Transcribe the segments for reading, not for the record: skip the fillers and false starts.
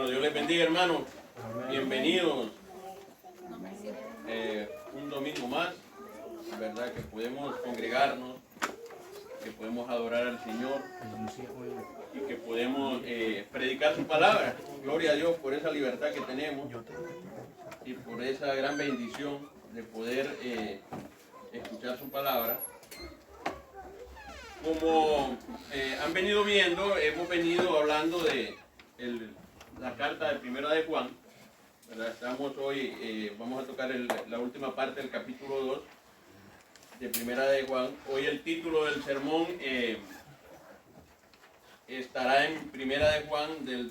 Bueno, Dios les bendiga, hermanos. Bienvenidos. Un domingo más, ¿verdad? Que podemos congregarnos, que podemos adorar al Señor y que podemos predicar su palabra. Gloria a Dios por esa libertad que tenemos y por esa gran bendición de poder escuchar su palabra. Como han venido viendo, hemos venido hablando de la carta de Primera de Juan, ¿verdad? Estamos hoy, vamos a tocar la última parte del capítulo 2 de Primera de Juan. Hoy el título del sermón estará en Primera de Juan del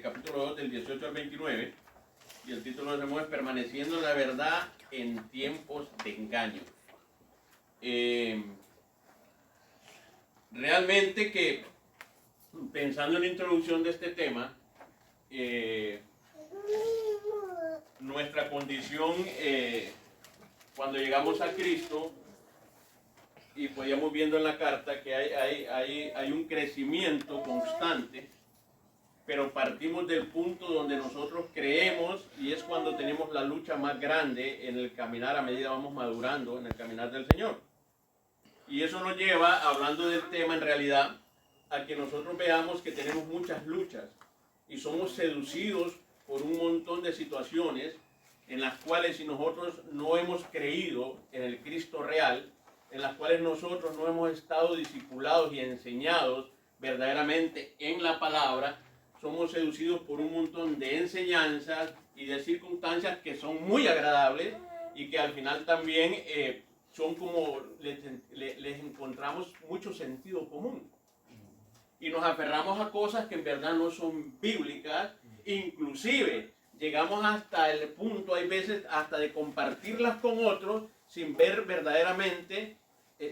capítulo 2 del 18 al 29, y el título del sermón es Permaneciendo en la verdad en tiempos de engaño. Realmente que, pensando en la introducción de este tema, nuestra condición cuando llegamos a Cristo, y podíamos viendo en la carta que hay un crecimiento constante, pero partimos del punto donde nosotros creemos, y es cuando tenemos la lucha más grande en el caminar a medida vamos madurando en el caminar del Señor. Y eso nos lleva, hablando del tema en realidad, a que nosotros veamos que tenemos muchas luchas y somos seducidos por un montón de situaciones en las cuales, si nosotros no hemos creído en el Cristo real, en las cuales nosotros no hemos estado discipulados y enseñados verdaderamente en la palabra, somos seducidos por un montón de enseñanzas y de circunstancias que son muy agradables y que al final también son como les encontramos mucho sentido común. Y nos aferramos a cosas que en verdad no son bíblicas, inclusive llegamos hasta el punto, hay veces, hasta de compartirlas con otros sin ver verdaderamente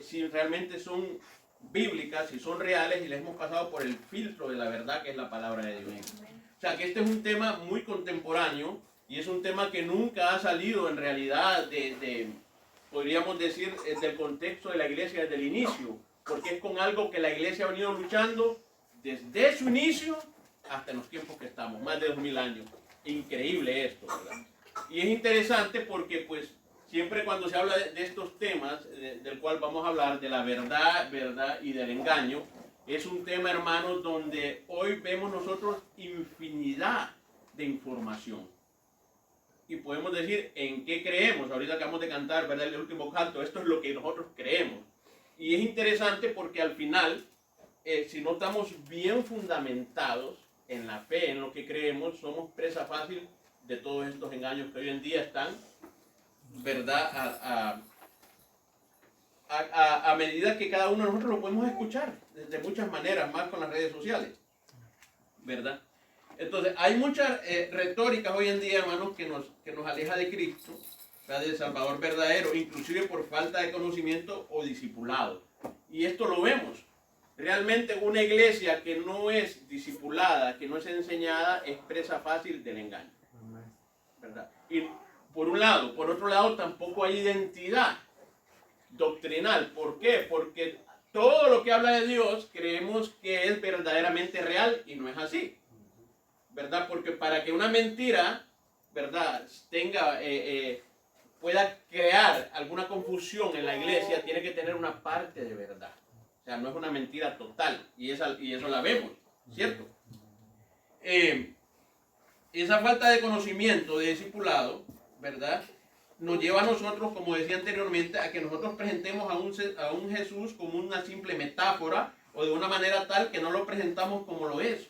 si realmente son bíblicas, si son reales, y les hemos pasado por el filtro de la verdad que es la palabra de Dios. O sea que este es un tema muy contemporáneo y es un tema que nunca ha salido en realidad podríamos decir, del contexto de la iglesia desde el inicio, porque es con algo que la iglesia ha venido luchando desde su inicio hasta en los tiempos que estamos, más de 2000 años. Increíble esto, ¿verdad? Y es interesante porque pues siempre cuando se habla de estos temas, del cual vamos a hablar, de la verdad y del engaño, es un tema, hermanos, donde hoy vemos nosotros infinidad de información. Y podemos decir en qué creemos. Ahorita acabamos de cantar, ¿verdad?, el último canto. Esto es lo que nosotros creemos. Y es interesante porque al final, si no estamos bien fundamentados en la fe, en lo que creemos, somos presa fácil de todos estos engaños que hoy en día están, ¿verdad?, a medida que cada uno de nosotros lo podemos escuchar de muchas maneras, más con las redes sociales, ¿verdad? Entonces, hay muchas retóricas hoy en día, hermanos, que nos aleja de Cristo, ¿verdad?, del Salvador verdadero, inclusive por falta de conocimiento o discipulado. Y esto lo vemos. Realmente una iglesia que no es discipulada, que no es enseñada, es presa fácil del engaño, ¿verdad? Y por un lado, por otro lado, tampoco hay identidad doctrinal. ¿Por qué? Porque todo lo que habla de Dios creemos que es verdaderamente real y no es así, ¿verdad? Porque para que una mentira, ¿verdad?, pueda crear alguna confusión en la iglesia, tiene que tener una parte de verdad. O sea, no es una mentira total, y eso la vemos, ¿cierto? Esa falta de conocimiento, de discipulado, ¿verdad?, nos lleva a nosotros, como decía anteriormente, a que nosotros presentemos a un Jesús como una simple metáfora, o de una manera tal que no lo presentamos como lo es,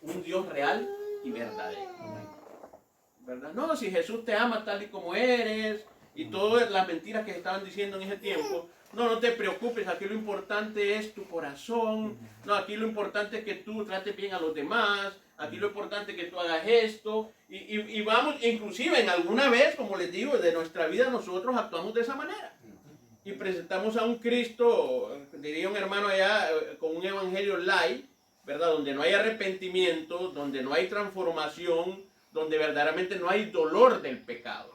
un Dios real y verdadero, ¿verdad? No, si Jesús te ama tal y como eres, y todas las mentiras que estaban diciendo en ese tiempo, no te preocupes, aquí lo importante es tu corazón, no, aquí lo importante es que tú trates bien a los demás, aquí lo importante es que tú hagas esto, y vamos, inclusive en alguna vez, como les digo, de nuestra vida nosotros actuamos de esa manera, y presentamos a un Cristo, diría un hermano allá, con un evangelio light, ¿verdad?, donde no hay arrepentimiento, donde no hay transformación, donde verdaderamente no hay dolor del pecado,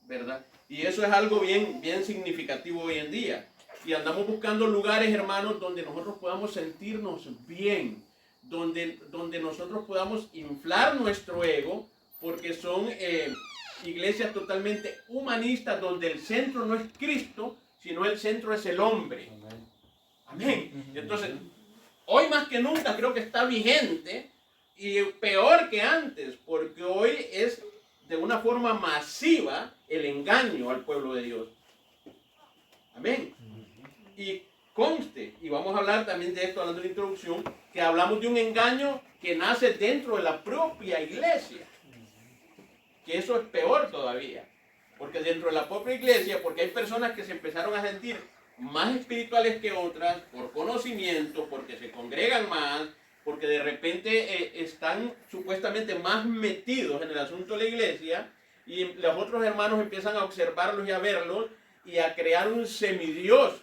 ¿verdad? Y eso es algo bien significativo hoy en día. Y andamos buscando lugares, hermanos, donde nosotros podamos sentirnos bien, donde nosotros podamos inflar nuestro ego, porque son iglesias totalmente humanistas, donde el centro no es Cristo, sino el centro es el hombre. Amén. Entonces, hoy más que nunca creo que está vigente y peor que antes, porque hoy es de una forma masiva el engaño al pueblo de Dios. Amén. Y conste, y vamos a hablar también de esto hablando de la introducción, que hablamos de un engaño que nace dentro de la propia iglesia. Que eso es peor todavía. Porque dentro de la propia iglesia, porque hay personas que se empezaron a sentir más espirituales que otras, por conocimiento, porque se congregan más, porque de repente están supuestamente más metidos en el asunto de la iglesia, y los otros hermanos empiezan a observarlos y a verlos, y a crear un semidios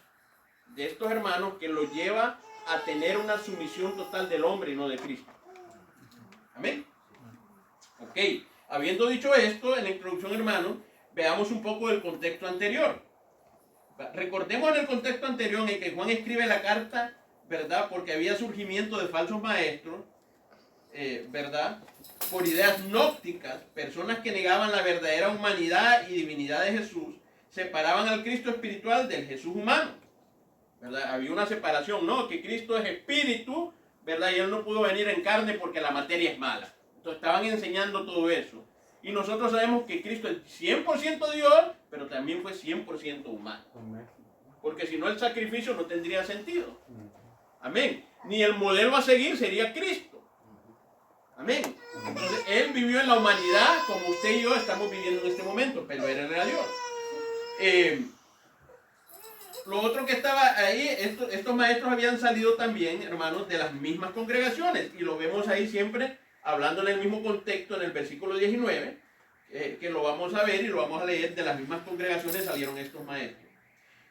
de estos hermanos que los lleva a tener una sumisión total del hombre y no de Cristo. Amén. Ok, habiendo dicho esto, en la introducción, hermanos, veamos un poco del contexto anterior. Recordemos en el contexto anterior en que Juan escribe la carta, ¿verdad? Porque había surgimiento de falsos maestros, ¿verdad? Por ideas gnósticas, personas que negaban la verdadera humanidad y divinidad de Jesús, separaban al Cristo espiritual del Jesús humano, ¿verdad? Había una separación, ¿no? Que Cristo es espíritu, ¿verdad? Y Él no pudo venir en carne porque la materia es mala. Entonces estaban enseñando todo eso. Y nosotros sabemos que Cristo es 100% Dios, pero también fue 100% humano. Porque si no, el sacrificio no tendría sentido. Amén. Ni el modelo a seguir sería Cristo. Amén. Entonces, Él vivió en la humanidad como usted y yo estamos viviendo en este momento, pero Él era Dios. Lo otro que estaba ahí, estos maestros habían salido también, hermanos, de las mismas congregaciones. Y lo vemos ahí siempre hablando en el mismo contexto, en el versículo 19, que lo vamos a ver y lo vamos a leer. De las mismas congregaciones salieron estos maestros.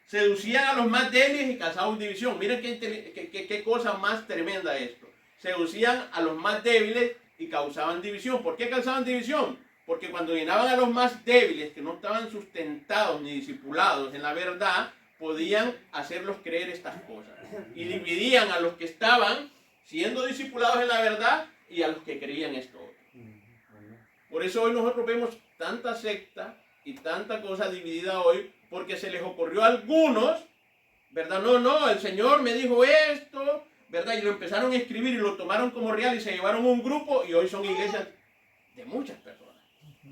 Seducían a los más débiles y causaban división. Miren qué cosa más tremenda esto. Seducían a los más débiles y causaban división. ¿Por qué causaban división? Porque cuando llenaban a los más débiles, que no estaban sustentados ni discipulados en la verdad, podían hacerlos creer estas cosas. Y dividían a los que estaban siendo discipulados en la verdad y a los que creían esto otro. Por eso hoy nosotros vemos tanta secta y tanta cosa dividida hoy, porque se les ocurrió a algunos, ¿verdad? No, el Señor me dijo esto, ¿verdad? Y lo empezaron a escribir y lo tomaron como real y se llevaron un grupo y hoy son iglesias de muchas personas.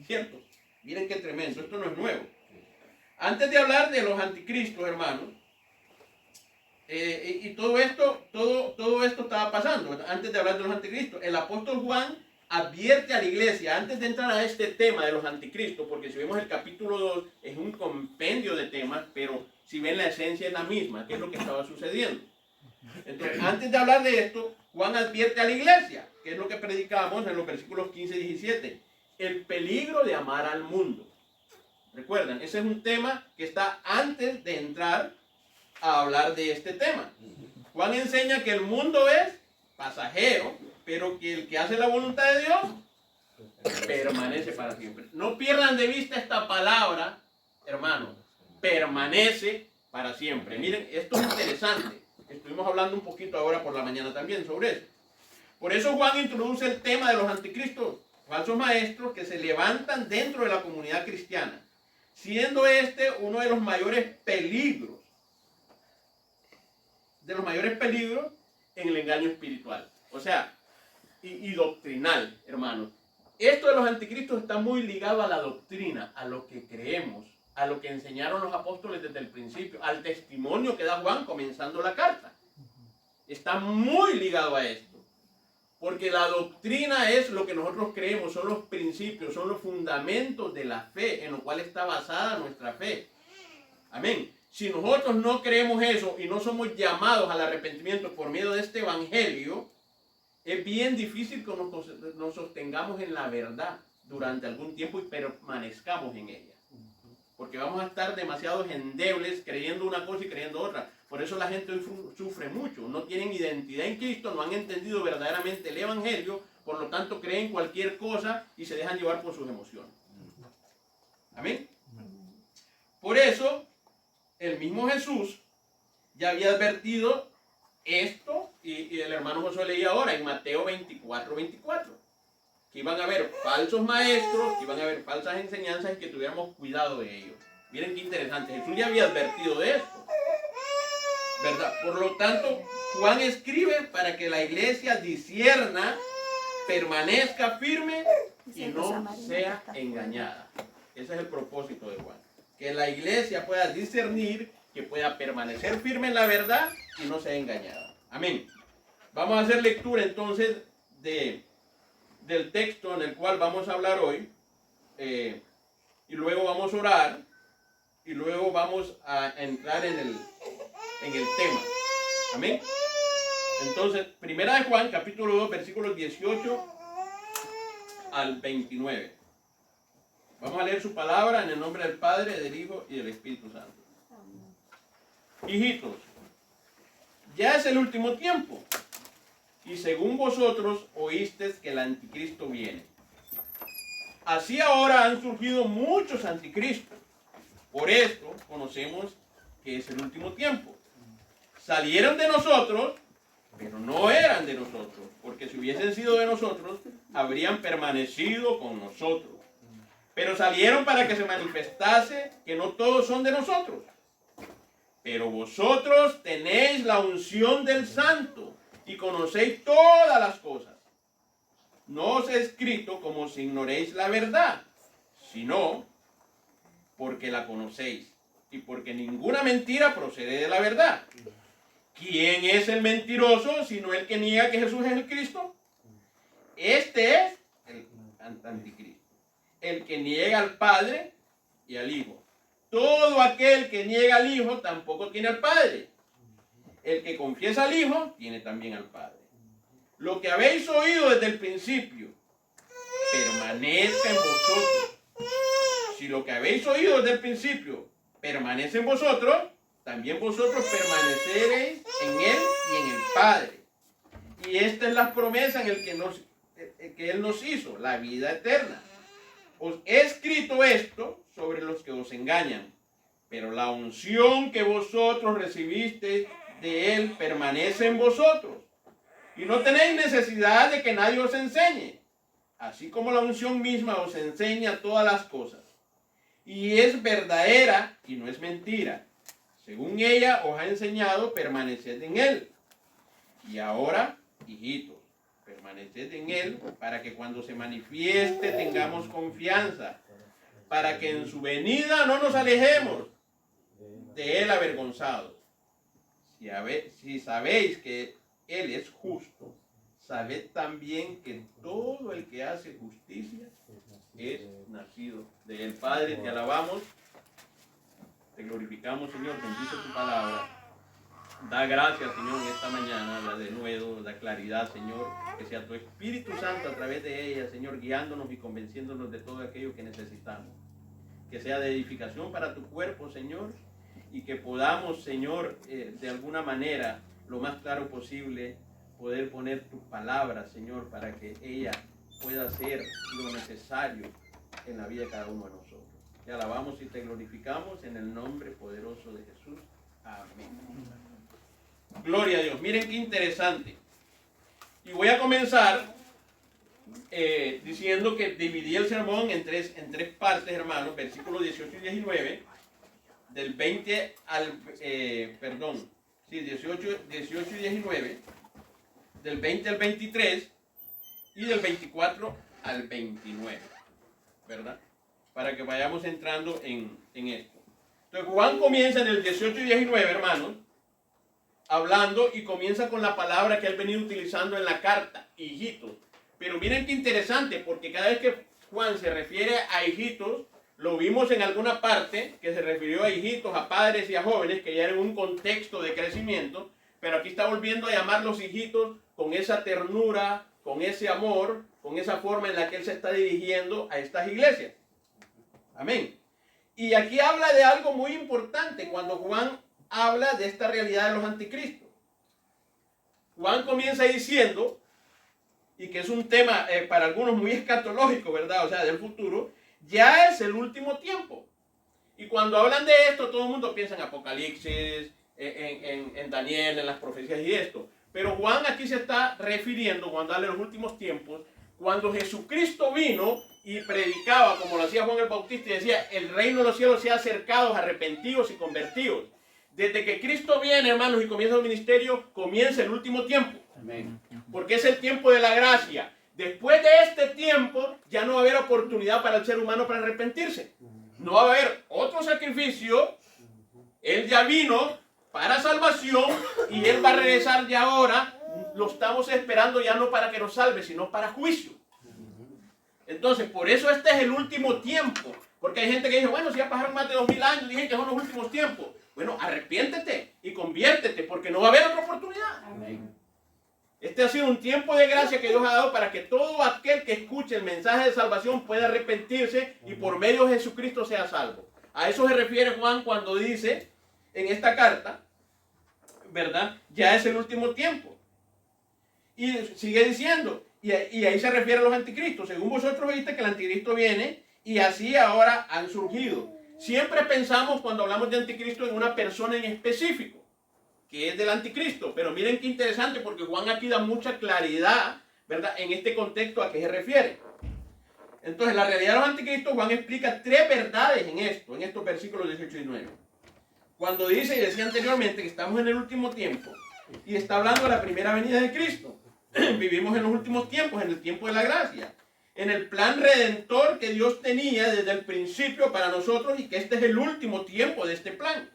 ¿Cierto? Miren qué tremendo, esto no es nuevo. Antes de hablar de los anticristos, hermanos, y todo esto estaba pasando, ¿verdad? Antes de hablar de los anticristos, el apóstol Juan advierte a la iglesia, antes de entrar a este tema de los anticristos, porque si vemos el capítulo 2, es un compendio de temas, pero si ven la esencia es la misma, que es lo que estaba sucediendo. Entonces, antes de hablar de esto, Juan advierte a la iglesia, que es lo que predicamos en los versículos 15 y 17, el peligro de amar al mundo. Recuerden, ese es un tema que está antes de entrar a hablar de este tema. Juan enseña que el mundo es pasajero, pero que el que hace la voluntad de Dios permanece para siempre. No pierdan de vista esta palabra, hermanos, permanece para siempre. Miren, esto es interesante. Estuvimos hablando un poquito ahora por la mañana también sobre eso. Por eso Juan introduce el tema de los anticristos, falsos maestros que se levantan dentro de la comunidad cristiana, siendo este uno de los mayores peligros en el engaño espiritual. O sea, y doctrinal, hermanos. Esto de los anticristos está muy ligado a la doctrina, a lo que creemos, a lo que enseñaron los apóstoles desde el principio, al testimonio que da Juan comenzando la carta. Está muy ligado a esto. Porque la doctrina es lo que nosotros creemos, son los principios, son los fundamentos de la fe, en lo cual está basada nuestra fe. Amén. Si nosotros no creemos eso y no somos llamados al arrepentimiento por medio de este evangelio, es bien difícil que nos sostengamos en la verdad durante algún tiempo y permanezcamos en ella. Porque vamos a estar demasiado endebles creyendo una cosa y creyendo otra. Por eso la gente hoy sufre mucho. No tienen identidad en Cristo, no han entendido verdaderamente el evangelio, por lo tanto creen cualquier cosa y se dejan llevar por sus emociones. Amén. Por eso, el mismo Jesús ya había advertido esto, y el hermano Josué leía ahora en Mateo 24, que iban a haber falsos maestros, que iban a haber falsas enseñanzas y que tuviéramos cuidado de ellos. Miren qué interesante, Jesús ya había advertido de esto, ¿verdad? Por lo tanto, Juan escribe para que la iglesia discierna, permanezca firme y no sea engañada. Ese es el propósito de Juan. Que la iglesia pueda discernir, que pueda permanecer firme en la verdad y no sea engañada. Amén. Vamos a hacer lectura entonces del texto en el cual vamos a hablar hoy. Y luego vamos a orar. Y luego vamos a entrar en el tema. Amén. Entonces, primera de Juan, capítulo 2, versículos 18 al 29. Vamos a leer su palabra en el nombre del Padre, del Hijo y del Espíritu Santo. Hijitos, ya es el último tiempo, y según vosotros oísteis que el anticristo viene. Así ahora han surgido muchos anticristos. Por esto conocemos que es el último tiempo. Salieron de nosotros, pero no eran de nosotros, porque si hubiesen sido de nosotros, habrían permanecido con nosotros. Pero salieron para que se manifestase que no todos son de nosotros. Pero vosotros tenéis la unción del Santo y conocéis todas las cosas. No os he escrito como si ignoréis la verdad, sino porque la conocéis y porque ninguna mentira procede de la verdad. ¿Quién es el mentiroso sino el que niega que Jesús es el Cristo? Este es el anticristo, el que niega al Padre y al Hijo. Todo aquel que niega al Hijo tampoco tiene al Padre. El que confiesa al Hijo tiene también al Padre. Lo que habéis oído desde el principio permanezca en vosotros. Si lo que habéis oído desde el principio permanece en vosotros, también vosotros permaneceréis en Él y en el Padre. Y esta es la promesa en el que Él nos hizo, la vida eterna. Os he escrito esto sobre los que os engañan, pero la unción que vosotros recibisteis de Él permanece en vosotros. Y no tenéis necesidad de que nadie os enseñe, así como la unción misma os enseña todas las cosas. Y es verdadera y no es mentira. Según ella os ha enseñado, permaneced en Él. Y ahora, hijitos, permaneced en Él para que cuando se manifieste tengamos confianza, para que en su venida no nos alejemos de Él avergonzados. Si sabéis que Él es justo, sabed también que todo el que hace justicia es nacido de Él. Padre, te alabamos, te glorificamos, Señor, bendice tu palabra. Da gracias, Señor, en esta mañana, da de nuevo, da claridad, Señor, que sea tu Espíritu Santo a través de ella, Señor, guiándonos y convenciéndonos de todo aquello que necesitamos. Que sea de edificación para tu cuerpo, Señor, y que podamos, Señor, de alguna manera, lo más claro posible, poder poner tus palabras, Señor, para que ella pueda hacer lo necesario en la vida de cada uno de nosotros. Te alabamos y te glorificamos en el nombre poderoso de Jesús. Amén. Gloria a Dios. Miren qué interesante. Y voy a comenzar diciendo que dividí el sermón en tres partes, hermanos. Versículos 18 y 19. Del 20 al... 18 y 19. Del 20 al 23. Y del 24 al 29. ¿Verdad? Para que vayamos entrando en esto. Entonces Juan comienza en el 18 y 19, hermanos, hablando y comienza con la palabra que él venía utilizando en la carta, hijitos. Pero miren qué interesante, porque cada vez que Juan se refiere a hijitos, lo vimos en alguna parte que se refirió a hijitos, a padres y a jóvenes, que ya era un contexto de crecimiento, pero aquí está volviendo a llamarlos hijitos con esa ternura, con ese amor, con esa forma en la que él se está dirigiendo a estas iglesias. Amén. Y aquí habla de algo muy importante cuando Juan habla de esta realidad de los anticristos. Juan comienza diciendo, y que es un tema para algunos muy escatológico, ¿verdad? O sea, del futuro, ya es el último tiempo. Y cuando hablan de esto, todo el mundo piensa en Apocalipsis, en Daniel, en las profecías y esto. Pero Juan aquí se está refiriendo, cuando habla de los últimos tiempos, cuando Jesucristo vino y predicaba, como lo hacía Juan el Bautista, y decía, el reino de los cielos se ha acercado, arrepentidos y convertidos. Desde que Cristo viene, hermanos, y comienza el ministerio, comienza el último tiempo. Amén. Porque es el tiempo de la gracia. Después de este tiempo, ya no va a haber oportunidad para el ser humano para arrepentirse. No va a haber otro sacrificio. Él ya vino para salvación y Él va a regresar ya ahora. Lo estamos esperando ya no para que nos salve, sino para juicio. Entonces, por eso este es el último tiempo. Porque hay gente que dice, bueno, si ya pasaron más de 2000 años, dicen que son los últimos tiempos. Bueno, arrepiéntete y conviértete, porque no va a haber otra oportunidad. Amén. Este ha sido un tiempo de gracia que Dios ha dado para que todo aquel que escuche el mensaje de salvación pueda arrepentirse y por medio de Jesucristo sea salvo. A eso se refiere Juan cuando dice en esta carta, ¿verdad? Ya es el último tiempo. Y sigue diciendo, y ahí se refiere a los anticristos. Según vosotros oíste que el anticristo viene y así ahora han surgido. Siempre pensamos cuando hablamos de anticristo en una persona en específico, que es del anticristo. Pero miren qué interesante, porque Juan aquí da mucha claridad, ¿verdad?, en este contexto a qué se refiere. Entonces, la realidad de los anticristos, Juan explica 3 verdades en estos versículos 18 y 9. Cuando dice, y decía anteriormente, que estamos en el último tiempo, y está hablando de la primera venida de Cristo. Vivimos en los últimos tiempos, en el tiempo de la gracia, en el plan redentor que Dios tenía desde el principio para nosotros, y que este es el último tiempo de este plan.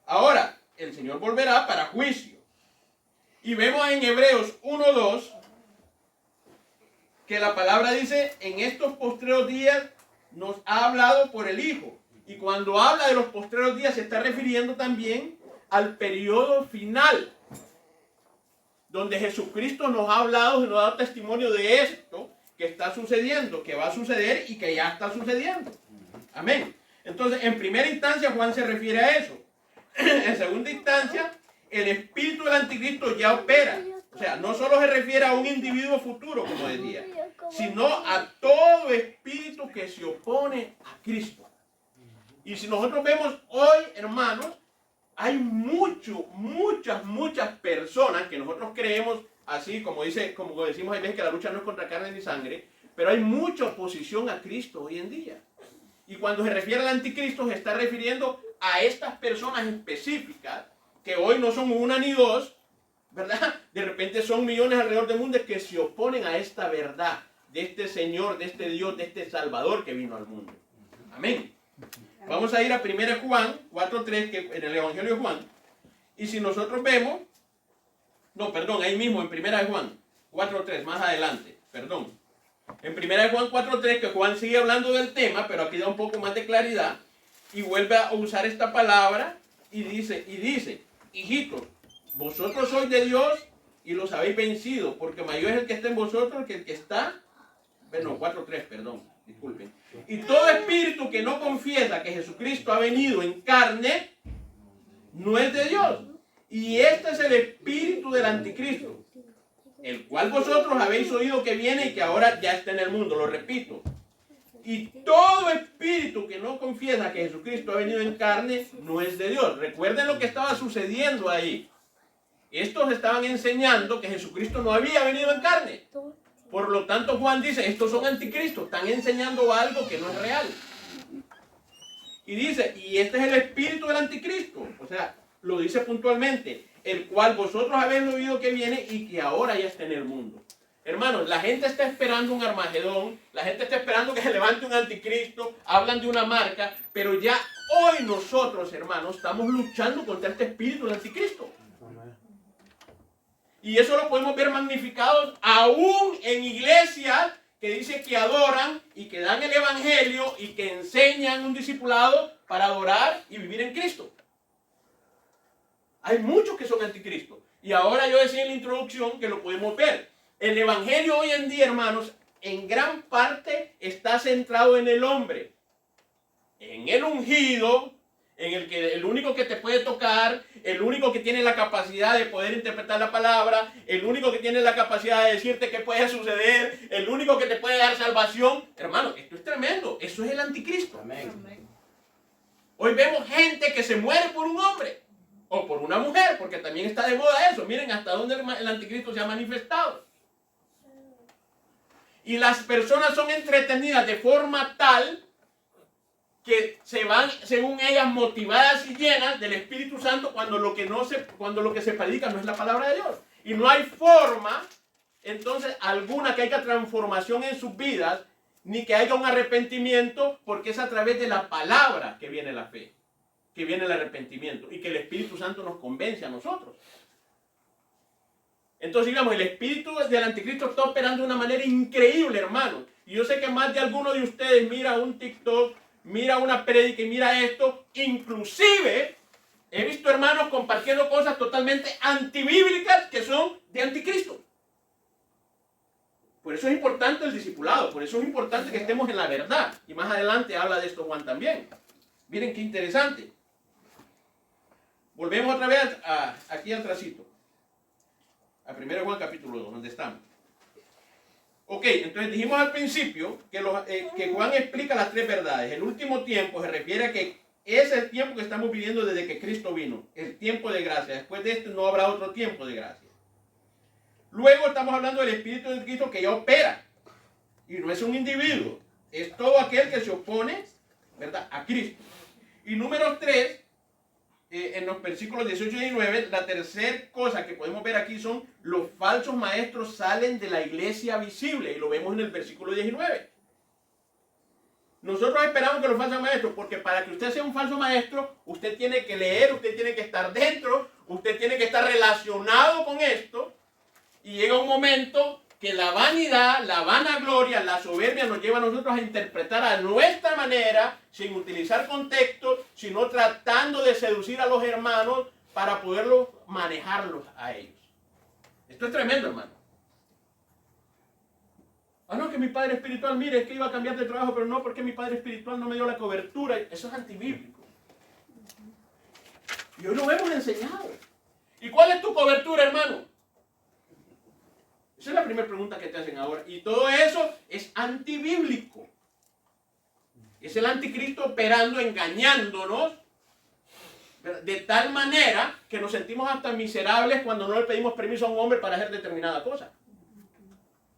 Ahora, el Señor volverá para juicio. Y vemos en Hebreos 1:2 que la palabra dice, en estos postreros días nos ha hablado por el Hijo. Y cuando habla de los postreros días se está refiriendo también al periodo final, donde Jesucristo nos ha hablado y nos ha dado testimonio de esto que está sucediendo, que va a suceder y que ya está sucediendo. Amén. Entonces, en primera instancia, Juan se refiere a eso. En segunda instancia, el espíritu del anticristo ya opera. O sea, no solo se refiere a un individuo futuro, como decía, sino a todo espíritu que se opone a Cristo. Y si nosotros vemos hoy, hermanos, hay muchas personas que nosotros creemos así, como decimos hay veces que la lucha no es contra carne ni sangre, pero hay mucha oposición a Cristo hoy en día. Y cuando se refiere al anticristo se está refiriendo a estas personas específicas, que hoy no son una ni dos, ¿verdad? De repente son millones alrededor del mundo que se oponen a esta verdad, de este Señor, de este Dios, de este Salvador que vino al mundo. Amén. Vamos a ir a 1 Juan 4:3, que en el Evangelio de Juan. Y si nosotros vemos, ahí mismo en 1 Juan 4:3, más adelante, En 1 Juan 4:3, que Juan sigue hablando del tema, pero aquí da un poco más de claridad, y vuelve a usar esta palabra, y dice, hijitos, vosotros sois de Dios y los habéis vencido, porque mayor es el que está en vosotros que el que está, 4:3, disculpen. Y todo espíritu que no confiesa que Jesucristo ha venido en carne, no es de Dios. Y este es el espíritu del anticristo, el cual vosotros habéis oído que viene y que ahora ya está en el mundo. Lo repito. Y todo espíritu que no confiesa que Jesucristo ha venido en carne, no es de Dios. Recuerden lo que estaba sucediendo ahí. Estos estaban enseñando que Jesucristo no había venido en carne. Por lo tanto, Juan dice, estos son anticristos, están enseñando algo que no es real. Y dice, y este es el espíritu del anticristo. O sea, lo dice puntualmente, el cual vosotros habéis oído que viene y que ahora ya está en el mundo. Hermanos, la gente está esperando un Armagedón, la gente está esperando que se levante un anticristo, hablan de una marca, pero ya hoy nosotros, hermanos, estamos luchando contra este espíritu del anticristo. Y eso lo podemos ver magnificado aún en iglesias que dicen que adoran y que dan el evangelio y que enseñan un discipulado para adorar y vivir en Cristo. Hay muchos que son anticristos. Y ahora yo decía en la introducción que lo podemos ver. El evangelio hoy en día, hermanos, en gran parte está centrado en el hombre, en el ungido, en el único que te puede tocar, el único que tiene la capacidad de poder interpretar la palabra, el único que tiene la capacidad de decirte qué puede suceder, el único que te puede dar salvación. Hermano, esto es tremendo. Eso es el anticristo. Amén. Hoy vemos gente que se muere por un hombre. o por una mujer, porque también está de moda eso. Miren hasta dónde el anticristo se ha manifestado. Y las personas son entretenidas de forma tal que se van, según ellas, motivadas y llenas del Espíritu Santo cuando lo que se predica no es la palabra de Dios. Y no hay forma, entonces, alguna que haya transformación en sus vidas, ni que haya un arrepentimiento, porque es a través de la palabra que viene la fe, que viene el arrepentimiento, y que el Espíritu Santo nos convence a nosotros. Entonces, digamos, el espíritu del anticristo está operando de una manera increíble, hermano. Y yo sé que más de alguno de ustedes mira un TikTok, mira una prédica y mira esto. Inclusive, he visto hermanos compartiendo cosas totalmente antibíblicas que son de anticristo. Por eso es importante el discipulado, por eso es importante que estemos en la verdad. Y más adelante habla de esto Juan también. Miren qué interesante. Volvemos otra vez aquí al tracito. A 1 Juan capítulo 2, donde estamos. Ok, entonces dijimos al principio que Juan explica las tres verdades. El último tiempo se refiere a que es el tiempo que estamos viviendo desde que Cristo vino. El tiempo de gracia. Después de esto no habrá otro tiempo de gracia. Luego estamos hablando del Espíritu de Cristo que ya opera. Y no es un individuo. Es todo aquel que se opone, ¿verdad?, a Cristo. Y número 3, en los versículos 18 y 19, la tercera cosa que podemos ver aquí son los falsos maestros salen de la iglesia visible. Y lo vemos en el versículo 19. Nosotros esperamos que los falsos maestros, porque para que usted sea un falso maestro, usted tiene que leer, usted tiene que estar dentro, usted tiene que estar relacionado con esto. Y llega un momento que la vanidad, la vanagloria, la soberbia nos lleva a nosotros a interpretar a nuestra manera, sin utilizar contexto, sino tratando de seducir a los hermanos para poderlos manejarlos a ellos. Esto es tremendo, hermano. Ah, no, que mi padre espiritual, mire, es que iba a cambiar de trabajo, pero no, porque mi padre espiritual no me dio la cobertura. Eso es antibíblico. Y hoy lo hemos enseñado. ¿Y cuál es tu cobertura, hermano? Esa es la primera pregunta que te hacen ahora. Y todo eso es antibíblico. Es el anticristo operando, engañándonos, de tal manera que nos sentimos hasta miserables cuando no le pedimos permiso a un hombre para hacer determinada cosa.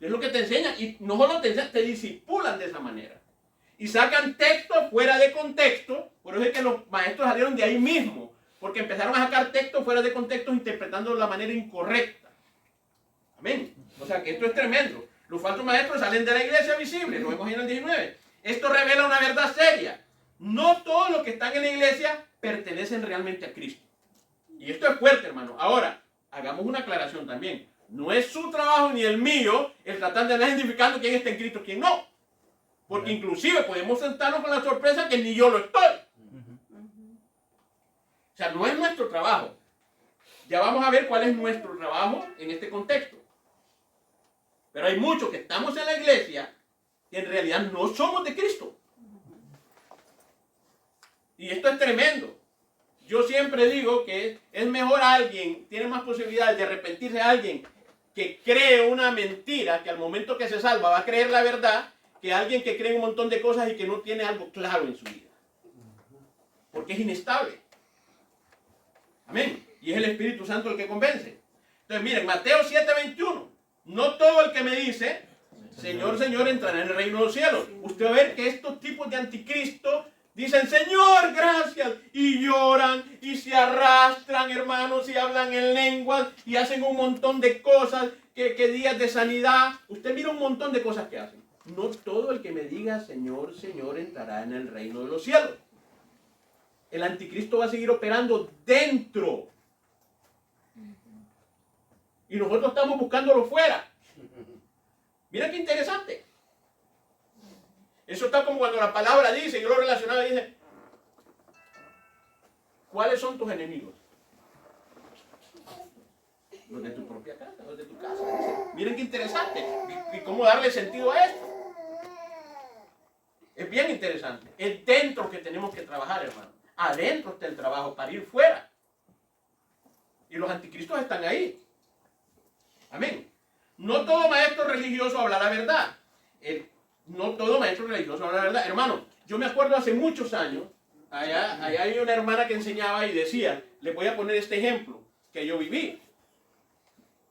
Es lo que te enseñan. Y no solo te enseñan, te disipulan de esa manera. Y sacan textos fuera de contexto. Por eso es que los maestros salieron de ahí mismo. Porque empezaron a sacar textos fuera de contexto, interpretando de la manera incorrecta. Amén. O sea que esto es tremendo. Los falsos maestros salen de la iglesia visible. Lo vemos en el 19. Esto revela una verdad seria. No todos los que están en la iglesia pertenecen realmente a Cristo. Y esto es fuerte, hermano. Ahora, hagamos una aclaración también. No es su trabajo ni el mío el tratar de andar identificando quién está en Cristo y quién no. Porque inclusive podemos sentarnos con la sorpresa que ni yo lo estoy. O sea, no es nuestro trabajo. Ya vamos a ver cuál es nuestro trabajo en este contexto. Pero hay muchos que estamos en la iglesia que en realidad no somos de Cristo. Y esto es tremendo. Yo siempre digo que es mejor alguien, tiene más posibilidades de arrepentirse a alguien que cree una mentira, que al momento que se salva va a creer la verdad, que alguien que cree un montón de cosas y que no tiene algo claro en su vida. Porque es inestable. Amén. Y es el Espíritu Santo el que convence. Entonces miren, Mateo 7:21. No todo el que me dice, Señor, Señor, entrará en el reino de los cielos. Usted va a ver que estos tipos de anticristo dicen, Señor, gracias, y lloran, y se arrastran, hermanos, y hablan en lenguas, y hacen un montón de cosas, que días de sanidad. Usted mira un montón de cosas que hacen. No todo el que me diga, Señor, Señor, entrará en el reino de los cielos. El anticristo va a seguir operando dentro. Y nosotros estamos buscándolo fuera. Mira qué interesante. Eso está como cuando la palabra dice, yo lo relacionaba y dice, ¿cuáles son tus enemigos? Los de tu propia casa, los de tu casa. Miren qué interesante. Y cómo darle sentido a esto. Es bien interesante. Es dentro que tenemos que trabajar, hermano. Adentro está el trabajo para ir fuera. Y los anticristos están ahí. Amén. No todo maestro religioso habla la verdad. No todo maestro religioso habla la verdad. Hermano, yo me acuerdo hace muchos años, allá hay una hermana que enseñaba y decía, les voy a poner este ejemplo que yo viví.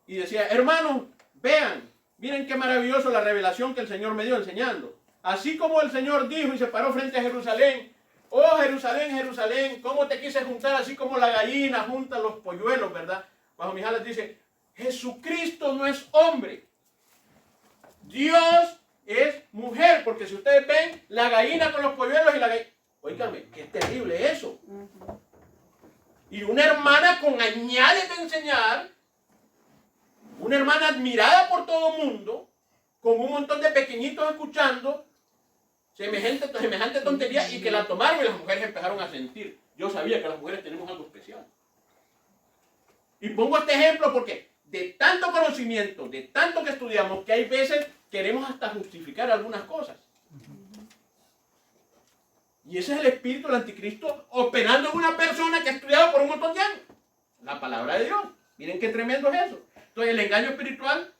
Y decía, hermanos, vean, miren qué maravilloso la revelación que el Señor me dio enseñando. Así como el Señor dijo y se paró frente a Jerusalén, oh Jerusalén, Jerusalén, cómo te quise juntar así como la gallina junta los polluelos, ¿verdad? Bajo mis alas dice, Jesucristo no es hombre, Dios es mujer, porque si ustedes ven la gallina con los polluelos y la gallina, óigame, qué terrible eso. Y una hermana con añades de enseñar, una hermana admirada por todo el mundo, con un montón de pequeñitos escuchando semejante tontería, y que la tomaron y las mujeres empezaron a sentir. Yo sabía que las mujeres tenemos algo especial. Y pongo este ejemplo porque de tanto conocimiento, de tanto que estudiamos, que hay veces queremos hasta justificar algunas cosas. Y ese es el espíritu del anticristo operando en una persona que ha estudiado por un montón de años la palabra de Dios. Miren qué tremendo es eso. Entonces el engaño espiritual,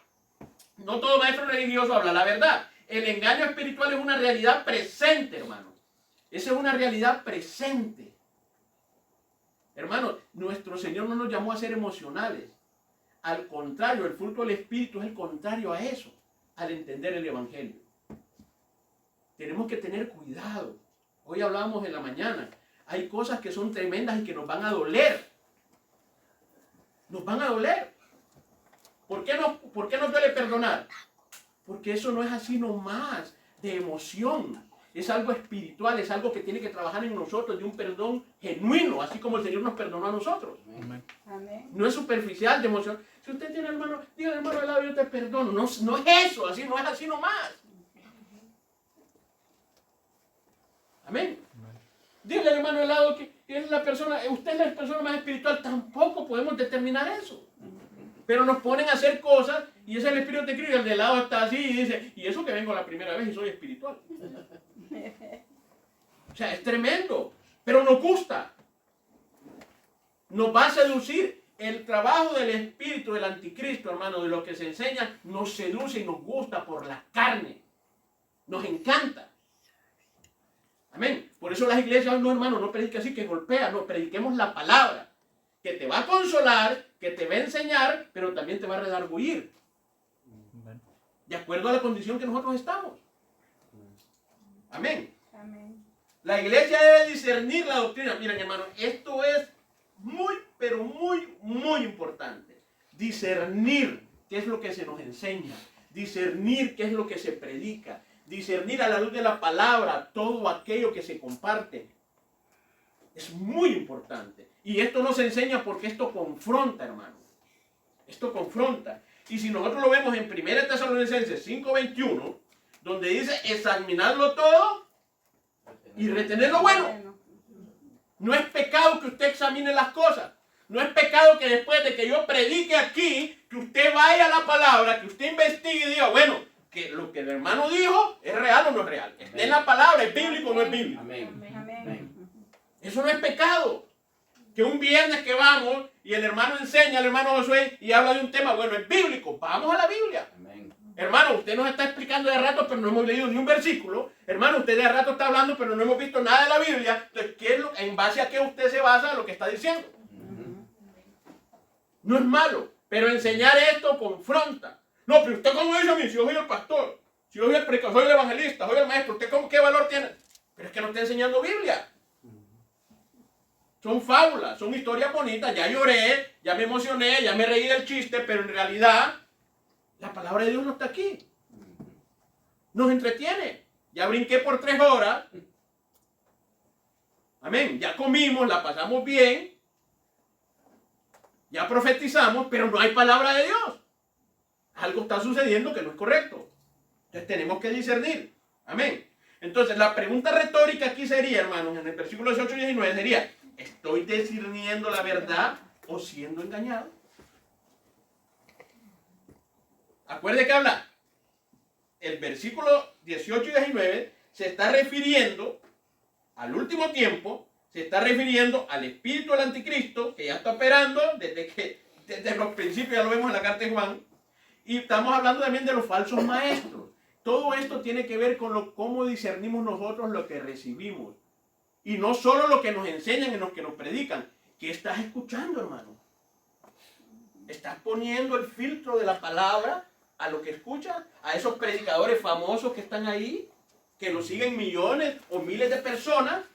no todo maestro religioso habla la verdad. El engaño espiritual es una realidad presente, hermano. Esa es una realidad presente. Hermano, nuestro Señor no nos llamó a ser emocionales. Al contrario, el fruto del Espíritu es el contrario a eso, al entender el Evangelio. Tenemos que tener cuidado. Hoy hablábamos en la mañana. Hay cosas que son tremendas y que nos van a doler. Nos van a doler. ¿Por qué nos duele perdonar? Porque eso no es así nomás, de emoción. Es algo espiritual, es algo que tiene que trabajar en nosotros, de un perdón genuino, así como el Señor nos perdonó a nosotros. Amén. No es superficial de emoción. Si usted tiene hermano, dígale hermano al lado, yo te perdono. No es eso, así no es así nomás. Amén. Dígale al hermano al lado que es la persona, usted es la persona más espiritual. Tampoco podemos determinar eso. Pero nos ponen a hacer cosas y ese es el espíritu de Cristo. El de lado está así y dice, y eso que vengo la primera vez y soy espiritual. O sea, es tremendo, pero nos gusta. Nos va a seducir. El trabajo del espíritu del anticristo, hermano, de lo que se enseña, nos seduce y nos gusta por la carne. Nos encanta. Amén. Por eso las iglesias, no hermano, no predique así que golpea, no, prediquemos la palabra, que te va a consolar, que te va a enseñar, pero también te va a redarguir. De acuerdo a la condición que nosotros estamos. Amén. Amén. La iglesia debe discernir la doctrina. Miren, hermano, esto es muy, pero muy, muy importante. Discernir qué es lo que se nos enseña. Discernir qué es lo que se predica. Discernir a la luz de la palabra todo aquello que se comparte. Es muy importante. Y esto no se enseña porque esto confronta, hermano. Esto confronta. Y si nosotros lo vemos en 1 Tesalonicenses 5:21, donde dice examinarlo todo y retener lo bueno. No es pecado que usted examine las cosas. No es pecado que después de que yo predique aquí, que usted vaya a la palabra, que usted investigue y diga, bueno, que lo que el hermano dijo es real o no es real. Está en la palabra, es bíblico o no es bíblico. Amén. Amén. Eso no es pecado. Que un viernes que vamos y el hermano enseña, el hermano Josué, y habla de un tema, bueno, es bíblico, vamos a la Biblia. Amén. Hermano, usted nos está explicando de rato, pero no hemos leído ni un versículo. Hermano, usted de rato está hablando, pero no hemos visto nada de la Biblia. Entonces, ¿en base a qué usted se basa en lo que está diciendo? No es malo, pero enseñar esto confronta. No, pero usted cómo dice a mí, si yo soy el pastor, si yo soy el predicador, soy el evangelista, soy el maestro, ¿usted qué valor tiene? Pero es que no está enseñando Biblia. Son fábulas, son historias bonitas, ya lloré, ya me emocioné, ya me reí del chiste, pero en realidad la palabra de Dios no está aquí. Nos entretiene. Ya brinqué por 3 horas. Amén. Ya comimos, la pasamos bien. Ya profetizamos, pero no hay palabra de Dios. Algo está sucediendo que no es correcto. Entonces tenemos que discernir. Amén. Entonces la pregunta retórica aquí sería, hermanos, en el versículo 18 y 19 sería, ¿estoy discerniendo la verdad o siendo engañado? Acuerde que habla. El versículo 18 y 19 se está refiriendo al último tiempo, se está refiriendo al espíritu del anticristo que ya está operando desde los principios, ya lo vemos en la carta de Juan, y estamos hablando también de los falsos maestros. Todo esto tiene que ver con cómo discernimos nosotros lo que recibimos. Y no solo lo que nos enseñan y lo que nos predican. ¿Qué estás escuchando, hermano? ¿Estás poniendo el filtro de la palabra a lo que escuchas? A esos predicadores famosos que están ahí, que lo siguen millones o miles de personas.